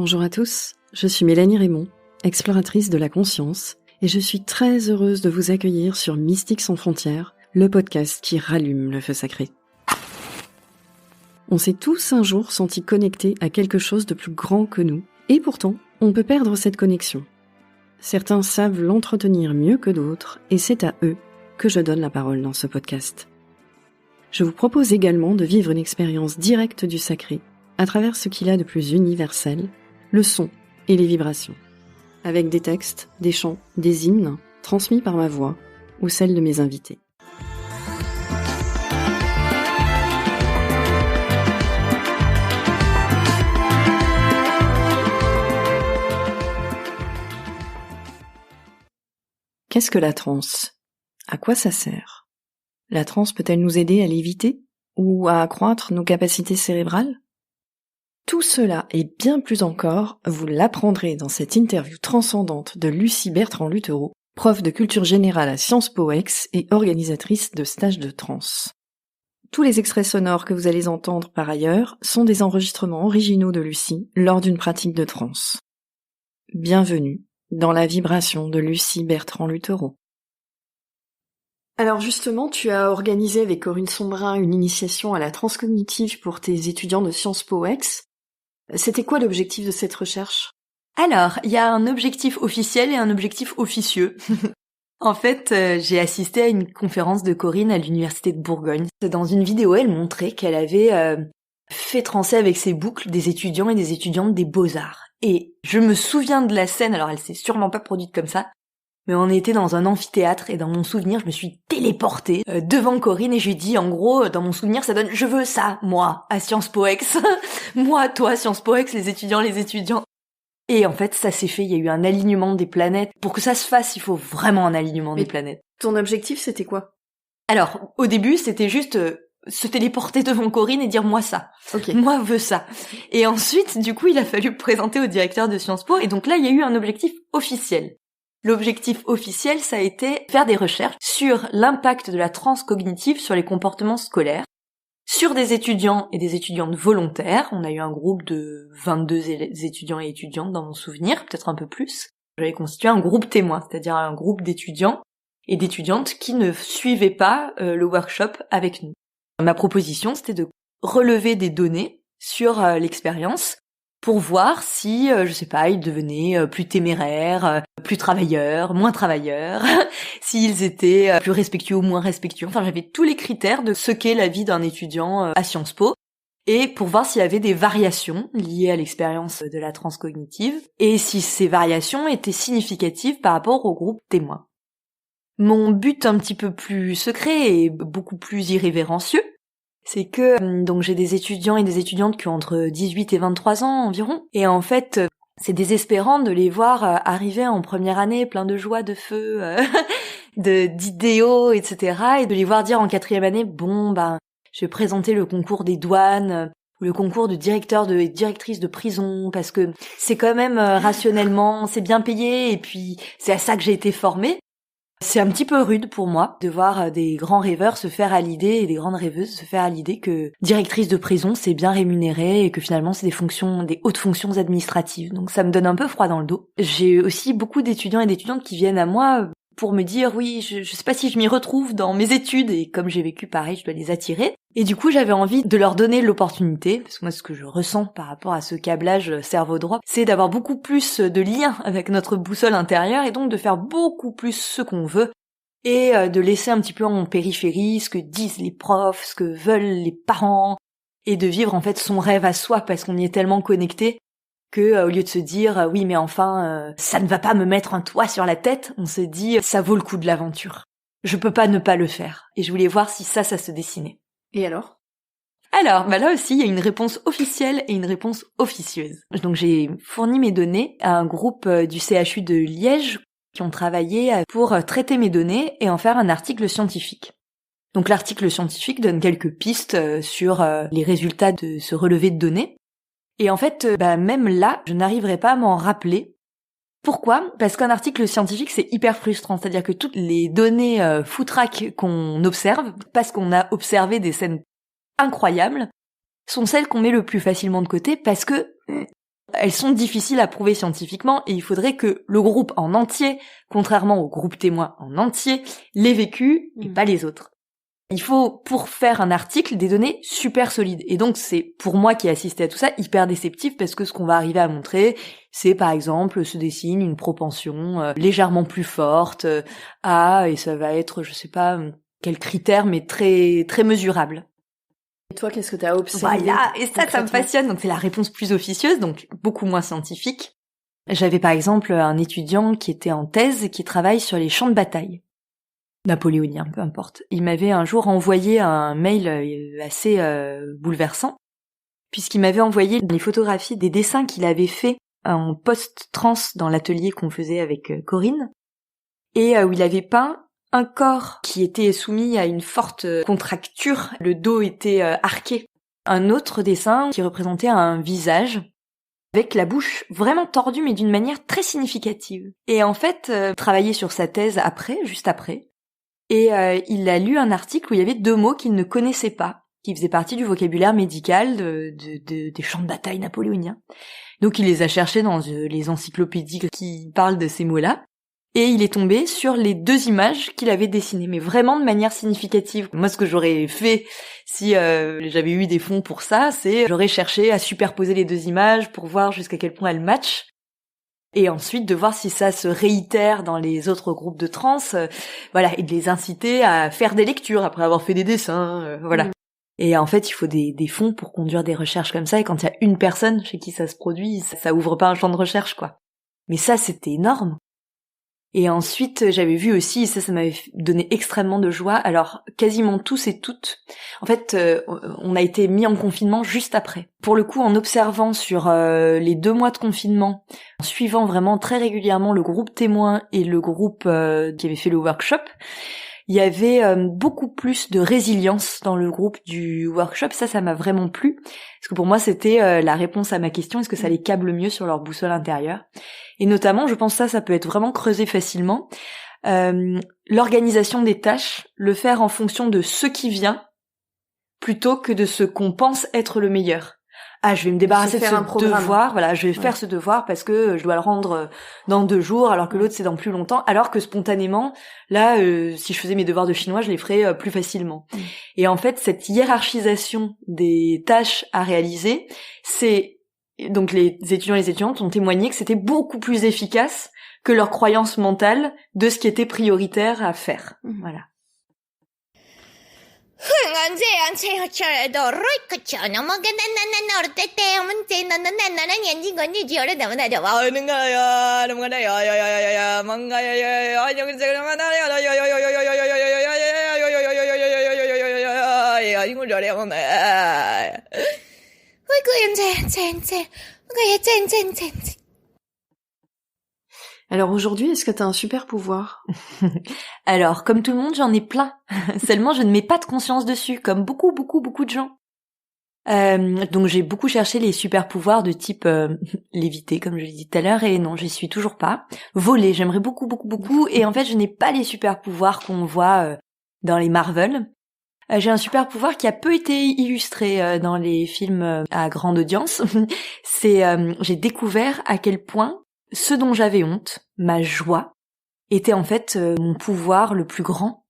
Bonjour à tous, je suis Mélanie Raymond, exploratrice de la conscience, et je suis très heureuse de vous accueillir sur Mystique sans frontières, le podcast qui rallume le feu sacré. On s'est tous un jour sentis connectés à quelque chose de plus grand que nous, et pourtant, on peut perdre cette connexion. Certains savent l'entretenir mieux que d'autres, et c'est à eux que je donne la parole dans ce podcast. Je vous propose également de vivre une expérience directe du sacré, à travers ce qu'il a de plus universel, le son et les vibrations, avec des textes, des chants, des hymnes, transmis par ma voix ou celle de mes invités. Qu'est-ce que la transe ? À quoi ça sert ? La transe peut-elle nous aider à léviter ou à accroître nos capacités cérébrales ? Tout cela et bien plus encore, vous l'apprendrez dans cette interview transcendante de Lucie Bertrand-Luttereau, prof de culture générale à Sciences Po Ex et organisatrice de stages de transe. Tous les extraits sonores que vous allez entendre par ailleurs sont des enregistrements originaux de Lucie lors d'une pratique de transe. Bienvenue dans la vibration de Lucie Bertrand-Luttereau. Alors justement, tu as organisé avec Corinne Sombrin une initiation à la transe cognitive pour tes étudiants de Sciences Po Ex. C'était quoi l'objectif de cette recherche ? Alors, il y a un objectif officiel et un objectif officieux. En fait, j'ai assisté à une conférence de Corinne à l'université de Bourgogne. Dans une vidéo, elle montrait qu'elle avait fait transer avec ses boucles des étudiants et des étudiantes des beaux-arts. Et je me souviens de la scène, alors elle s'est sûrement pas produite comme ça, mais on était dans un amphithéâtre et dans mon souvenir, je me suis téléportée devant Corinne et je lui ai dit, en gros, dans mon souvenir, ça donne « Je veux ça, moi, à Sciences Po Ex. Moi, toi, Sciences Po Ex, les étudiants. » Et en fait, ça s'est fait, il y a eu un alignement des planètes. Pour que ça se fasse, il faut vraiment un alignement des planètes. Ton objectif, c'était quoi ? Alors, au début, c'était juste se téléporter devant Corinne et dire « Moi, ça. Okay. Moi, veux ça. » Et ensuite, du coup, il a fallu présenter au directeur de Sciences Po. Et donc là, il y a eu un objectif officiel. L'objectif officiel, ça a été faire des recherches sur l'impact de la transe cognitive sur les comportements scolaires, sur des étudiants et des étudiantes volontaires. On a eu un groupe de 22 étudiants et étudiantes dans mon souvenir, peut-être un peu plus. J'avais constitué un groupe témoin, c'est-à-dire un groupe d'étudiants et d'étudiantes qui ne suivaient pas le workshop avec nous. Ma proposition, c'était de relever des données sur l'expérience pour voir si, je sais pas, ils devenaient plus téméraires, plus travailleurs, moins travailleurs, s'ils étaient plus respectueux ou moins respectueux. Enfin, j'avais tous les critères de ce qu'est la vie d'un étudiant à Sciences Po, et pour voir s'il y avait des variations liées à l'expérience de la transe cognitive, et si ces variations étaient significatives par rapport au groupe témoin. Mon but un petit peu plus secret et beaucoup plus irrévérencieux, c'est que donc j'ai des étudiants et des étudiantes qui ont entre 18 et 23 ans environ, et en fait c'est désespérant de les voir arriver en première année plein de joie, de feu, d'idéaux, etc., et de les voir dire en quatrième année je vais présenter le concours des douanes ou le concours de directeur et directrice de prison parce que c'est quand même rationnellement c'est bien payé et puis c'est à ça que j'ai été formée. C'est un petit peu rude pour moi de voir des grands rêveurs se faire à l'idée et des grandes rêveuses se faire à l'idée que directrice de prison c'est bien rémunéré et que finalement c'est des hautes fonctions administratives. Donc ça me donne un peu froid dans le dos. J'ai aussi beaucoup d'étudiants et d'étudiantes qui viennent à moi pour me dire oui, je sais pas si je m'y retrouve dans mes études et comme j'ai vécu pareil, je dois les attirer. Et du coup, j'avais envie de leur donner l'opportunité, parce que moi, ce que je ressens par rapport à ce câblage cerveau droit, c'est d'avoir beaucoup plus de liens avec notre boussole intérieure et donc de faire beaucoup plus ce qu'on veut et de laisser un petit peu en périphérie ce que disent les profs, ce que veulent les parents et de vivre en fait son rêve à soi parce qu'on y est tellement connecté que au lieu de se dire oui mais enfin ça ne va pas me mettre un toit sur la tête, on se dit ça vaut le coup de l'aventure. Je peux pas ne pas le faire. Et je voulais voir si ça se dessinait. Et alors ? Alors, là aussi, il y a une réponse officielle et une réponse officieuse. Donc j'ai fourni mes données à un groupe du CHU de Liège qui ont travaillé pour traiter mes données et en faire un article scientifique. Donc l'article scientifique donne quelques pistes sur les résultats de ce relevé de données. Et en fait, même là, je n'arriverai pas à m'en rappeler. Pourquoi ? Parce qu'un article scientifique, c'est hyper frustrant. C'est-à-dire que toutes les données foutraques qu'on observe, parce qu'on a observé des scènes incroyables, sont celles qu'on met le plus facilement de côté parce que Elles sont difficiles à prouver scientifiquement et il faudrait que le groupe en entier, contrairement au groupe témoin en entier, l'ait vécu et pas les autres. Il faut, pour faire un article, des données super solides. Et donc, c'est, pour moi qui ai assisté à tout ça, hyper déceptif parce que ce qu'on va arriver à montrer, c'est par exemple, se dessine une propension légèrement plus forte et ça va être, je sais pas quel critère, mais très, très mesurable. Et toi, qu'est-ce que t'as observé? Voilà, et ça me passionne. Donc, c'est la réponse plus officieuse, donc beaucoup moins scientifique. J'avais par exemple un étudiant qui était en thèse et qui travaille sur les champs de bataille. Napoléonien, peu importe. Il m'avait un jour envoyé un mail assez bouleversant, puisqu'il m'avait envoyé les photographies des dessins qu'il avait fait en post-trans dans l'atelier qu'on faisait avec Corinne, et où il avait peint un corps qui était soumis à une forte contracture, le dos était arqué. Un autre dessin qui représentait un visage avec la bouche vraiment tordue mais d'une manière très significative. Et en fait, travailler sur sa thèse juste après, et il a lu un article où il y avait 2 mots qu'il ne connaissait pas, qui faisaient partie du vocabulaire médical des champs de bataille napoléoniens. Donc il les a cherchés dans les encyclopédies qui parlent de ces mots-là, et il est tombé sur les 2 images qu'il avait dessinées, mais vraiment de manière significative. Moi, ce que j'aurais fait si j'avais eu des fonds pour ça, c'est j'aurais cherché à superposer les 2 images pour voir jusqu'à quel point elles matchent. Et ensuite de voir si ça se réitère dans les autres groupes de trans, et de les inciter à faire des lectures après avoir fait des dessins, voilà. Et en fait, il faut des fonds pour conduire des recherches comme ça, et quand il y a une personne chez qui ça se produit, ça ouvre pas un champ de recherche, quoi. Mais ça, c'était énorme. Et ensuite, j'avais vu aussi, ça m'avait donné extrêmement de joie, alors quasiment tous et toutes, en fait, on a été mis en confinement juste après. Pour le coup, en observant sur les 2 mois de confinement, en suivant vraiment très régulièrement le groupe témoin et le groupe qui avait fait le workshop, il y avait beaucoup plus de résilience dans le groupe du workshop. Ça m'a vraiment plu, parce que pour moi, c'était la réponse à ma question, est-ce que ça les câble mieux sur leur boussole intérieure? Et notamment, je pense ça peut être vraiment creusé facilement. L'organisation des tâches, le faire en fonction de ce qui vient, plutôt que de ce qu'on pense être le meilleur. Ah, je vais me débarrasser de ce devoir, je vais faire ce devoir parce que je dois le rendre dans 2 jours, alors que l'autre c'est dans plus longtemps, alors que spontanément, là, si je faisais mes devoirs de chinois, je les ferais plus facilement. Et en fait, cette hiérarchisation des tâches à réaliser, donc les étudiants et les étudiantes ont témoigné que c'était beaucoup plus efficace que leur croyance mentale de ce qui était prioritaire à faire. Voilà. Alors aujourd'hui, est-ce que t'as un super pouvoir? Alors, comme tout le monde, j'en ai plein. Seulement, je ne mets pas de conscience dessus, comme beaucoup de gens. Donc j'ai beaucoup cherché les super pouvoirs de type léviter, comme je l'ai dit tout à l'heure, et non, j'y suis toujours pas. Voler, j'aimerais beaucoup, et en fait, je n'ai pas les super pouvoirs qu'on voit dans les Marvel. J'ai un super pouvoir qui a peu été illustré dans les films à grande audience. J'ai découvert à quel point ce dont j'avais honte, ma joie, était en fait mon pouvoir le plus grand.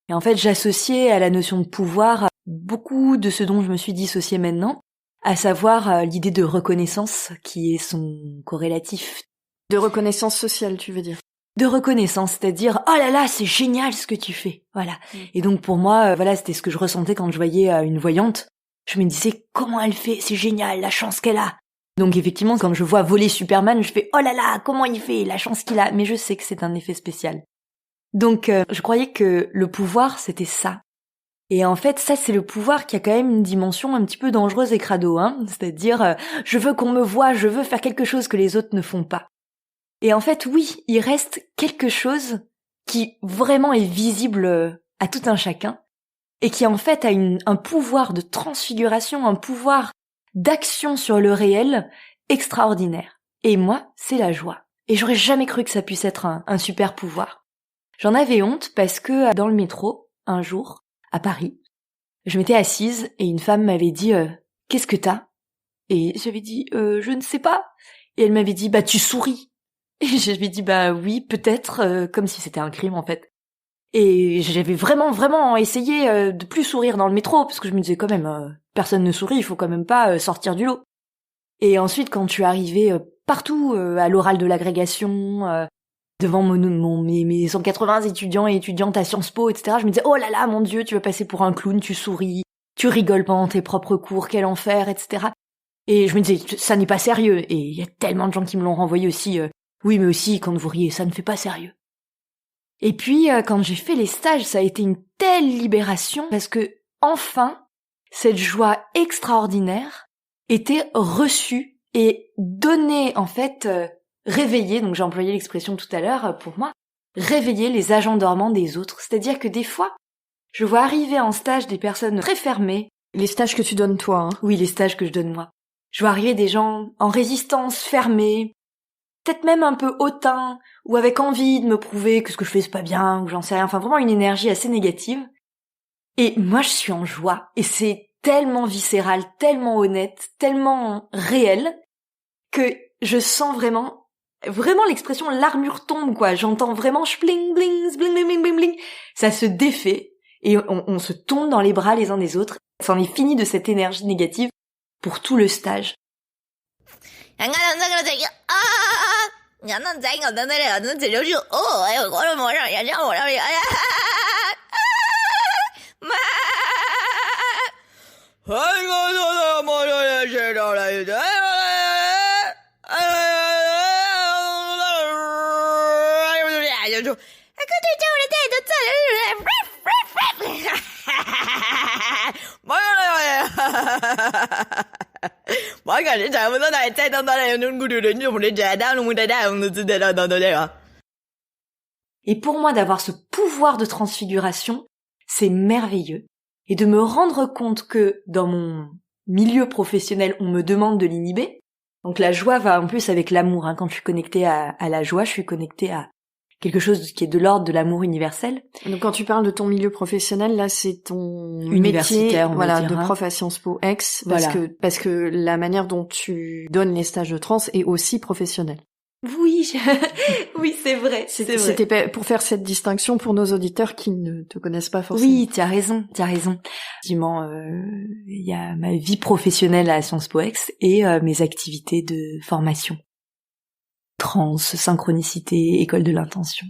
Et en fait, j'associais à la notion de pouvoir beaucoup de ce dont je me suis dissociée maintenant, à savoir l'idée de reconnaissance qui est son corrélatif. De reconnaissance sociale, tu veux dire? De reconnaissance, c'est-à-dire « Oh là là, c'est génial ce que tu fais !» Voilà. Et donc pour moi, c'était ce que je ressentais quand je voyais une voyante. Je me disais « Comment elle fait? C'est génial, la chance qu'elle a !» Donc effectivement, quand je vois voler Superman, je fais « Oh là là, comment il fait? La chance qu'il a !» Mais je sais que c'est un effet spécial. Donc je croyais que le pouvoir, c'était ça. Et en fait, ça, c'est le pouvoir qui a quand même une dimension un petit peu dangereuse et crado, hein. C'est-à-dire, je veux qu'on me voie, je veux faire quelque chose que les autres ne font pas. Et en fait, oui, il reste quelque chose qui vraiment est visible à tout un chacun, et qui en fait a un pouvoir de transfiguration, un pouvoir d'action sur le réel extraordinaire. Et moi, c'est la joie. Et j'aurais jamais cru que ça puisse être un super pouvoir. J'en avais honte parce que dans le métro, un jour, à Paris, je m'étais assise et une femme m'avait dit « Qu'est-ce que t'as ?» Et j'avais dit je ne sais pas. Et elle m'avait dit tu souris. Et j'avais dit oui, peut-être, comme si c'était un crime en fait. Et j'avais vraiment essayé de plus sourire dans le métro parce que je me disais quand même personne ne sourit, il faut quand même pas sortir du lot. Et ensuite quand tu arrivais partout à l'oral de l'agrégation devant mes 180 étudiants et étudiantes à Sciences Po, etc. Je me disais, oh là là, mon Dieu, tu vas passer pour un clown, tu souris, tu rigoles pendant tes propres cours, quel enfer, etc. Et je me disais, ça n'est pas sérieux. Et il y a tellement de gens qui me l'ont renvoyé aussi. Oui, mais aussi, quand vous riez, ça ne fait pas sérieux. Et puis, quand j'ai fait les stages, ça a été une telle libération parce que, enfin, cette joie extraordinaire était reçue et donnée, en fait, réveiller, donc j'ai employé l'expression tout à l'heure pour moi, réveiller les agents dormants des autres. C'est-à-dire que des fois, je vois arriver en stage des personnes très fermées. Les stages que tu donnes toi, hein. Oui, les stages que je donne moi. Je vois arriver des gens en résistance, fermés, peut-être même un peu hautains, ou avec envie de me prouver que ce que je fais c'est pas bien, ou j'en sais rien, enfin vraiment une énergie assez négative. Et moi je suis en joie, et c'est tellement viscéral, tellement honnête, tellement réel, que je sens vraiment l'expression l'armure tombe quoi, j'entends vraiment bling bling bling bling bling bling, ça se défait et on se tombe dans les bras les uns des autres. Ça en est fini de cette énergie négative pour tout le stage. Et pour moi, d'avoir ce pouvoir de transfiguration, c'est merveilleux. Et de me rendre compte que dans mon milieu professionnel, on me demande de l'inhiber. Donc la joie va en plus avec l'amour. Quand je suis connectée à la joie, je suis connectée à quelque chose qui est de l'ordre de l'amour universel. Donc quand tu parles de ton milieu professionnel, là c'est ton universitaire, métier, de prof à Sciences Po Aix, parce que la manière dont tu donnes les stages de trans est aussi professionnelle. Oui, oui, c'est vrai. C'était pour faire cette distinction pour nos auditeurs qui ne te connaissent pas forcément. Oui, tu as raison. Effectivement, il y a ma vie professionnelle à Sciences Po Aix et mes activités de formation. Trans, synchronicité, école de l'intention.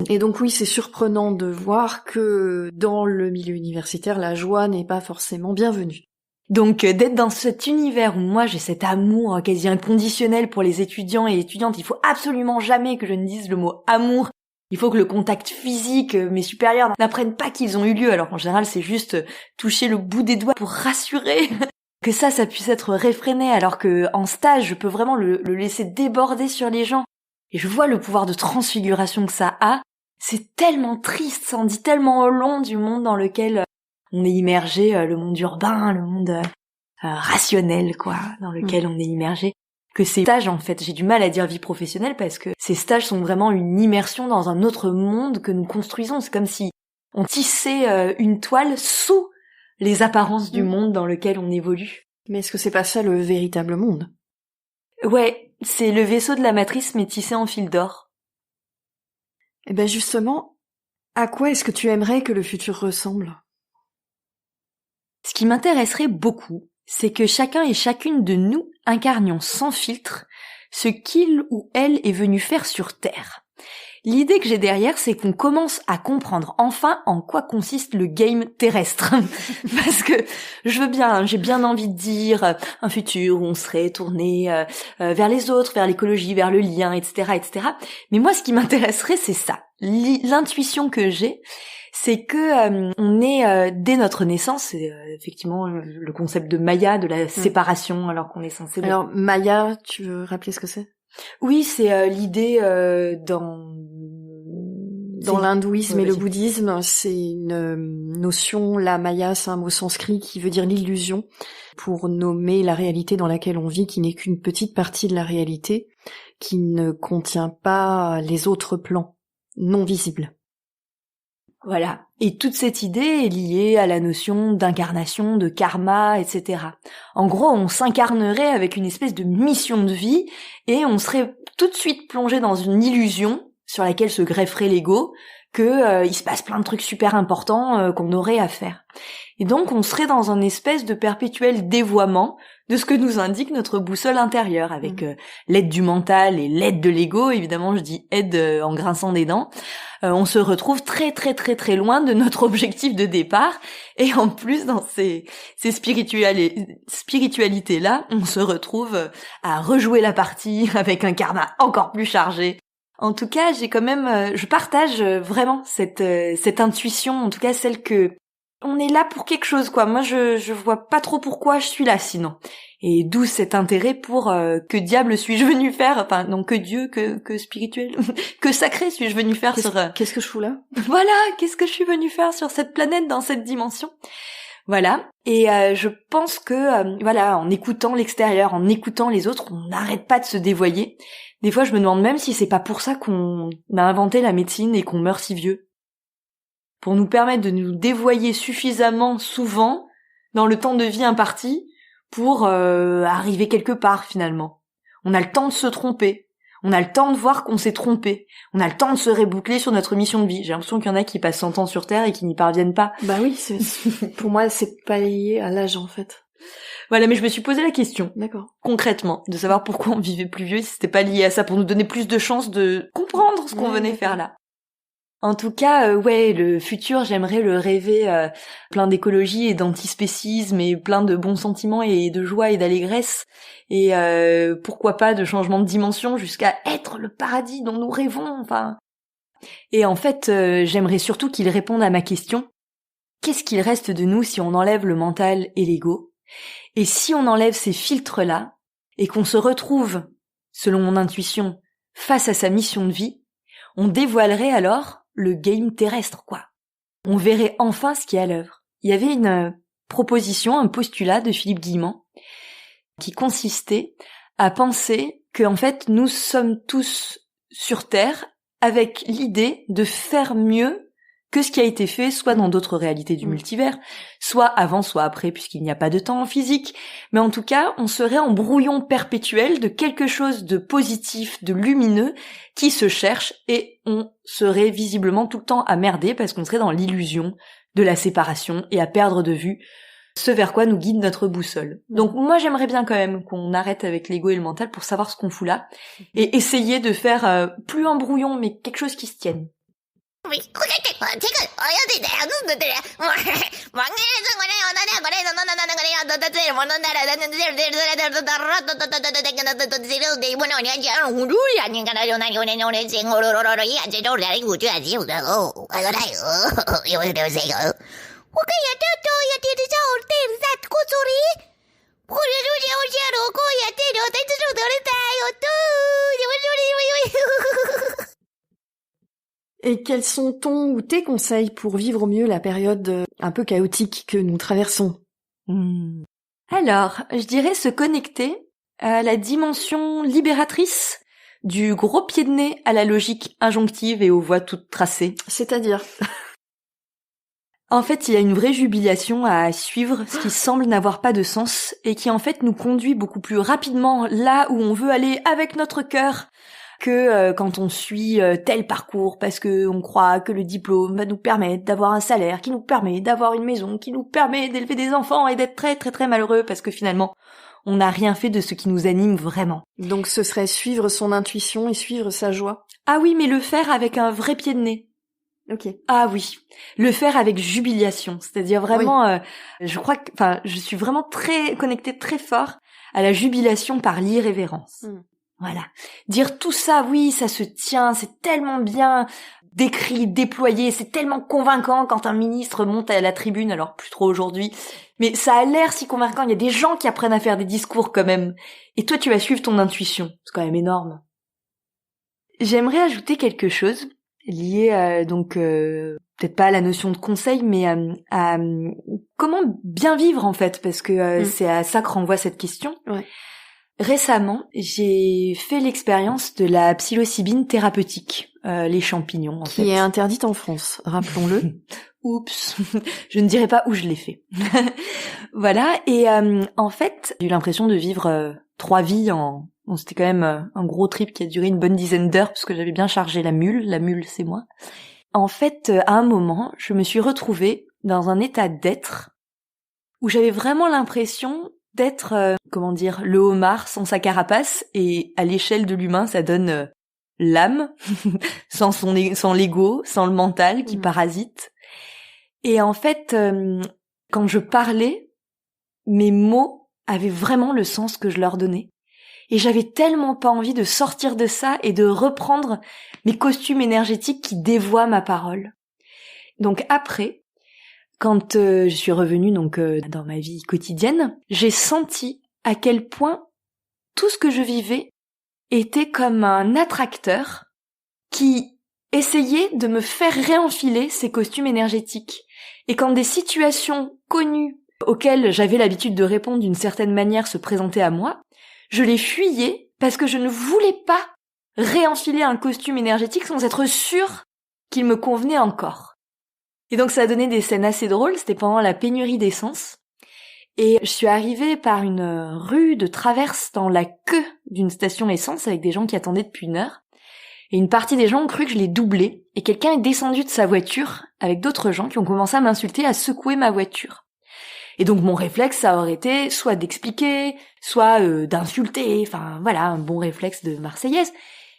Et donc oui, c'est surprenant de voir que dans le milieu universitaire, la joie n'est pas forcément bienvenue. Donc d'être dans cet univers où moi j'ai cet amour quasi inconditionnel pour les étudiants et étudiantes, il faut absolument jamais que je ne dise le mot amour. Il faut que le contact physique, mes supérieurs n'apprennent pas qu'ils ont eu lieu, alors qu'en général c'est juste toucher le bout des doigts pour rassurer que ça puisse être réfréné, alors que en stage je peux vraiment le laisser déborder sur les gens. Et je vois le pouvoir de transfiguration que ça a. C'est tellement triste, ça en dit tellement au long du monde dans lequel on est immergé, le monde urbain, le monde rationnel, quoi, dans lequel on est immergé. Que ces stages, en fait, j'ai du mal à dire vie professionnelle parce que ces stages sont vraiment une immersion dans un autre monde que nous construisons. C'est comme si on tissait une toile sous les apparences du monde dans lequel on évolue. Mais est-ce que c'est pas ça le véritable monde ? Ouais, c'est le vaisseau de la matrice mais tissé en fil d'or. Et ben justement, à quoi est-ce que tu aimerais que le futur ressemble ? Ce qui m'intéresserait beaucoup, c'est que chacun et chacune de nous incarnions sans filtre ce qu'il ou elle est venu faire sur Terre. L'idée que j'ai derrière, c'est qu'on commence à comprendre enfin en quoi consiste le game terrestre. Parce que je veux bien, j'ai bien envie de dire un futur où on serait tourné vers les autres, vers l'écologie, vers le lien, etc., etc. Mais moi, ce qui m'intéresserait, c'est ça. L'intuition que j'ai, c'est que on est dès notre naissance, c'est effectivement le concept de Maya, de la séparation, alors qu'on est censé... Alors Maya, tu veux rappeler ce que c'est ? Oui, c'est l'idée dans l'hindouisme et le bouddhisme, c'est une notion, la Maya, c'est un mot sanskrit qui veut dire l'illusion, pour nommer la réalité dans laquelle on vit, qui n'est qu'une petite partie de la réalité, qui ne contient pas les autres plans non visibles. Voilà. Et toute cette idée est liée à la notion d'incarnation, de karma, etc. En gros, on s'incarnerait avec une espèce de mission de vie et on serait tout de suite plongé dans une illusion sur laquelle se grefferait l'ego, que il se passe plein de trucs super importants qu'on aurait à faire. Et donc on serait dans un espèce de perpétuel dévoiement de ce que nous indique notre boussole intérieure, avec l'aide du mental et l'aide de l'ego. Évidemment, je dis aide en grinçant des dents. On se retrouve très très très très loin de notre objectif de départ, et en plus dans ces spiritualités-là, on se retrouve à rejouer la partie avec un karma encore plus chargé. En tout cas, j'ai quand même, je partage vraiment cette intuition, en tout cas celle que on est là pour quelque chose, quoi. Moi, je vois pas trop pourquoi je suis là, sinon. Et d'où cet intérêt pour que diable suis-je venu faire, enfin non, que Dieu, que spirituel, que sacré suis-je venu faire Qu'est-ce que je fous là? Voilà, qu'est-ce que je suis venu faire sur cette planète, dans cette dimension. Voilà. Et je pense que voilà, en écoutant l'extérieur, en écoutant les autres, on n'arrête pas de se dévoyer. Des fois, je me demande même si c'est pas pour ça qu'on a inventé la médecine et qu'on meurt si vieux. Pour nous permettre de nous dévoyer suffisamment souvent dans le temps de vie imparti pour arriver quelque part, finalement. On a le temps de se tromper. On a le temps de voir qu'on s'est trompé. On a le temps de se reboucler sur notre mission de vie. J'ai l'impression qu'il y en a qui passent 100 ans sur Terre et qui n'y parviennent pas. Bah oui, pour moi, c'est pas lié à l'âge, en fait. Voilà, mais je me suis posé la question. D'accord. Concrètement, de savoir pourquoi on vivait plus vieux, si c'était pas lié à ça, pour nous donner plus de chances de comprendre ce qu'on venait faire là. En tout cas, ouais, le futur, j'aimerais le rêver plein d'écologie et d'antispécisme et plein de bons sentiments et de joie et d'allégresse. Et pourquoi pas de changement de dimension jusqu'à être le paradis dont nous rêvons, enfin. Et en fait, j'aimerais surtout qu'il réponde à ma question. Qu'est-ce qu'il reste de nous si on enlève le mental et l'ego ? Et si on enlève ces filtres-là, et qu'on se retrouve, selon mon intuition, face à sa mission de vie, on dévoilerait alors le game terrestre, quoi. On verrait enfin ce qui est à l'œuvre. Il y avait une proposition, un postulat de Philippe Guillemant, qui consistait à penser que, en fait, nous sommes tous sur Terre avec l'idée de faire mieux que ce qui a été fait, soit dans d'autres réalités du multivers, soit avant, soit après, puisqu'il n'y a pas de temps en physique. Mais en tout cas, on serait en brouillon perpétuel de quelque chose de positif, de lumineux, qui se cherche, et on serait visiblement tout le temps à merder, parce qu'on serait dans l'illusion de la séparation, et à perdre de vue ce vers quoi nous guide notre boussole. Donc moi, j'aimerais bien quand même qu'on arrête avec l'ego et le mental pour savoir ce qu'on fout là, et essayer de faire plus un brouillon, mais quelque chose qui se tienne. Et quels sont ton ou tes conseils pour vivre au mieux la période un peu chaotique que nous traversons ? Alors, je dirais se connecter à la dimension libératrice du gros pied de nez à la logique injonctive et aux voies toutes tracées. C'est-à-dire ? En fait, il y a une vraie jubilation à suivre ce qui semble n'avoir pas de sens et qui en fait nous conduit beaucoup plus rapidement là où on veut aller avec notre cœur que quand on suit tel parcours parce que on croit que le diplôme va nous permettre d'avoir un salaire, qui nous permet d'avoir une maison, qui nous permet d'élever des enfants et d'être très très très malheureux parce que finalement on n'a rien fait de ce qui nous anime vraiment. Donc ce serait suivre son intuition et suivre sa joie. Ah oui, mais le faire avec un vrai pied de nez. Ok. Ah oui, le faire avec jubilation, c'est-à-dire vraiment, je crois que, enfin, je suis vraiment très connectée très fort à la jubilation par l'irrévérence. Voilà. Dire tout ça, oui, ça se tient, c'est tellement bien décrit, déployé, c'est tellement convaincant quand un ministre monte à la tribune, alors plus trop aujourd'hui, mais ça a l'air si convaincant, il y a des gens qui apprennent à faire des discours quand même, et toi tu vas suivre ton intuition, c'est quand même énorme. J'aimerais ajouter quelque chose lié donc peut-être pas à la notion de conseil, mais à comment bien vivre en fait, parce que c'est à ça que renvoie cette question. Ouais. Récemment, j'ai fait l'expérience de la psilocybine thérapeutique. les champignons, en fait. Qui est interdite en France, rappelons-le. Oups, je ne dirai pas où je l'ai fait. Voilà, et en fait, j'ai eu l'impression de vivre 3 vies en... Bon, c'était quand même un gros trip qui a duré une bonne dizaine d'heures, parce que j'avais bien chargé la mule c'est moi. En fait, à un moment, je me suis retrouvée dans un état d'être où j'avais vraiment l'impression d'être, le homard sans sa carapace, et à l'échelle de l'humain, ça donne l'âme, sans l'ego, sans le mental qui parasite. Et en fait, quand je parlais, mes mots avaient vraiment le sens que je leur donnais. Et j'avais tellement pas envie de sortir de ça et de reprendre mes costumes énergétiques qui dévoient ma parole. Donc après, quand je suis revenue dans ma vie quotidienne, j'ai senti à quel point tout ce que je vivais était comme un attracteur qui essayait de me faire réenfiler ces costumes énergétiques. Et quand des situations connues auxquelles j'avais l'habitude de répondre d'une certaine manière se présentaient à moi, je les fuyais parce que je ne voulais pas réenfiler un costume énergétique sans être sûre qu'il me convenait encore. Et donc ça a donné des scènes assez drôles, c'était pendant la pénurie d'essence. Et je suis arrivée par une rue de traverse dans la queue d'une station essence avec des gens qui attendaient depuis 1 heure. Et une partie des gens ont cru que je l'ai doublé, et quelqu'un est descendu de sa voiture avec d'autres gens qui ont commencé à m'insulter, à secouer ma voiture. Et donc mon réflexe, ça aurait été soit d'expliquer, soit d'insulter, enfin voilà, un bon réflexe de Marseillaise.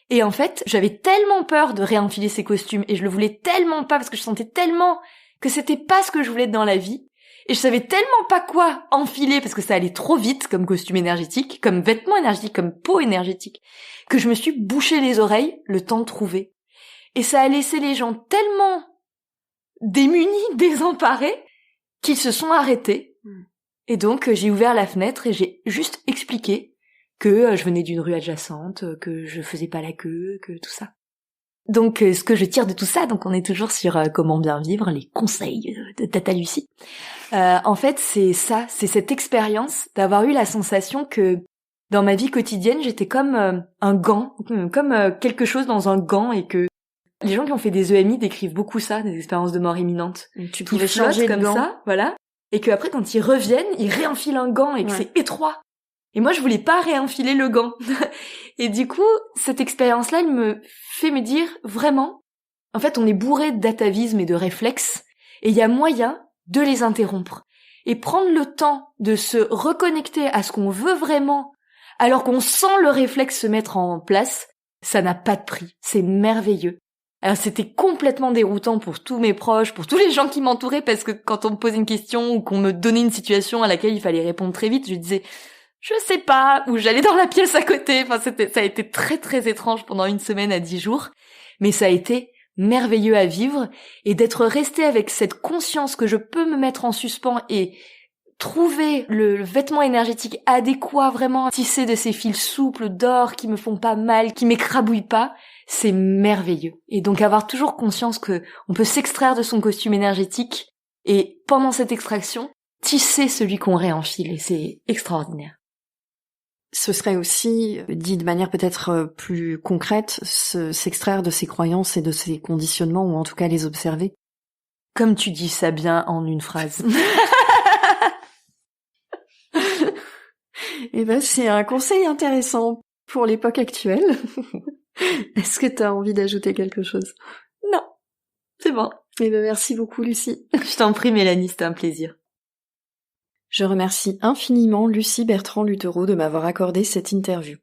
Et en fait, j'avais tellement peur de réenfiler ces costumes, et je le voulais tellement pas, parce que je sentais tellement que c'était pas ce que je voulais être dans la vie, et je savais tellement pas quoi enfiler, parce que ça allait trop vite comme costume énergétique, comme vêtement énergétique, comme peau énergétique, que je me suis bouché les oreilles le temps de trouver. Et ça a laissé les gens tellement démunis, désemparés, qu'ils se sont arrêtés. Et donc j'ai ouvert la fenêtre et j'ai juste expliqué que je venais d'une rue adjacente, que je faisais pas la queue, que tout ça. Donc ce que je tire de tout ça, donc on est toujours sur comment bien vivre, les conseils de Tata Lucie. En fait c'est ça, c'est cette expérience d'avoir eu la sensation que dans ma vie quotidienne j'étais comme un gant, comme quelque chose dans un gant, et que les gens qui ont fait des EMI décrivent beaucoup ça, des expériences de mort imminente. Tu pouvais changer comme de gant. Ça, voilà. Et que après quand ils reviennent, ils réenfilent un gant et que c'est étroit. Et moi je voulais pas réenfiler le gant. Et du coup, cette expérience-là, elle me fait me dire vraiment, en fait on est bourré d'atavisme et de réflexes, et il y a moyen de les interrompre. Et prendre le temps de se reconnecter à ce qu'on veut vraiment, alors qu'on sent le réflexe se mettre en place, ça n'a pas de prix. C'est merveilleux. Alors c'était complètement déroutant pour tous mes proches, pour tous les gens qui m'entouraient, parce que quand on me posait une question ou qu'on me donnait une situation à laquelle il fallait répondre très vite, je disais je sais pas, ou j'allais dans la pièce à côté. Enfin ça a été très très étrange pendant 1 semaine à 10 jours, mais ça a été merveilleux à vivre, et d'être resté avec cette conscience que je peux me mettre en suspens et trouver le vêtement énergétique adéquat, vraiment tissé de ces fils souples d'or qui me font pas mal, qui m'écrabouillent pas, c'est merveilleux. Et donc avoir toujours conscience que on peut s'extraire de son costume énergétique, et pendant cette extraction, tisser celui qu'on réenfile, et c'est extraordinaire. Ce serait aussi, dit de manière peut-être plus concrète, s'extraire de ses croyances et de ses conditionnements, ou en tout cas les observer. Comme tu dis ça bien en une phrase. Eh ben, c'est un conseil intéressant pour l'époque actuelle. Est-ce que tu as envie d'ajouter quelque chose? Non, c'est bon. Eh ben, merci beaucoup, Lucie. Je t'en prie, Mélanie, c'était un plaisir. Je remercie infiniment Lucie Bertrand-Luttereau de m'avoir accordé cette interview.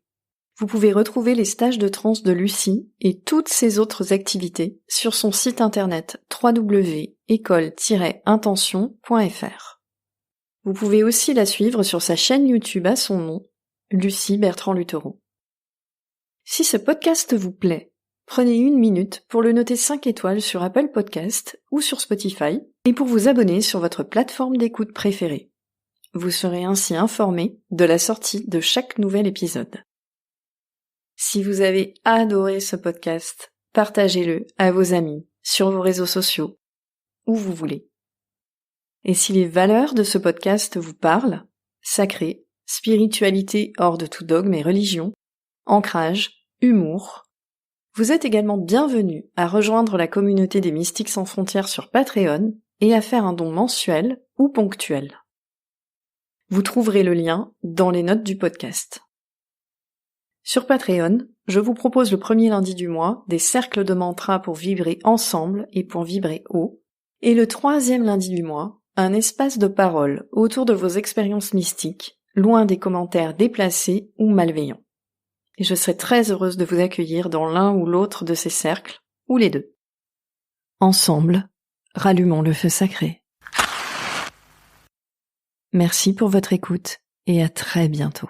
Vous pouvez retrouver les stages de trance de Lucie et toutes ses autres activités sur son site internet www.école-intention.fr. Vous pouvez aussi la suivre sur sa chaîne YouTube à son nom, Lucie Bertrand-Luttereau. Si ce podcast vous plaît, prenez 1 minute pour le noter 5 étoiles sur Apple Podcast ou sur Spotify, et pour vous abonner sur votre plateforme d'écoute préférée. Vous serez ainsi informé de la sortie de chaque nouvel épisode. Si vous avez adoré ce podcast, partagez-le à vos amis, sur vos réseaux sociaux, où vous voulez. Et si les valeurs de ce podcast vous parlent, sacré, spiritualité hors de tout dogme et religion, ancrage, humour, Vous êtes également bienvenus à rejoindre la communauté des Mystiques sans frontières sur Patreon et à faire un don mensuel ou ponctuel. Vous trouverez le lien dans les notes du podcast. Sur Patreon, je vous propose le premier lundi du mois des cercles de mantras pour vibrer ensemble et pour vibrer haut, et le troisième lundi du mois, un espace de parole autour de vos expériences mystiques, loin des commentaires déplacés ou malveillants. Et je serai très heureuse de vous accueillir dans l'un ou l'autre de ces cercles, ou les deux. Ensemble, rallumons le feu sacré. Merci pour votre écoute et à très bientôt.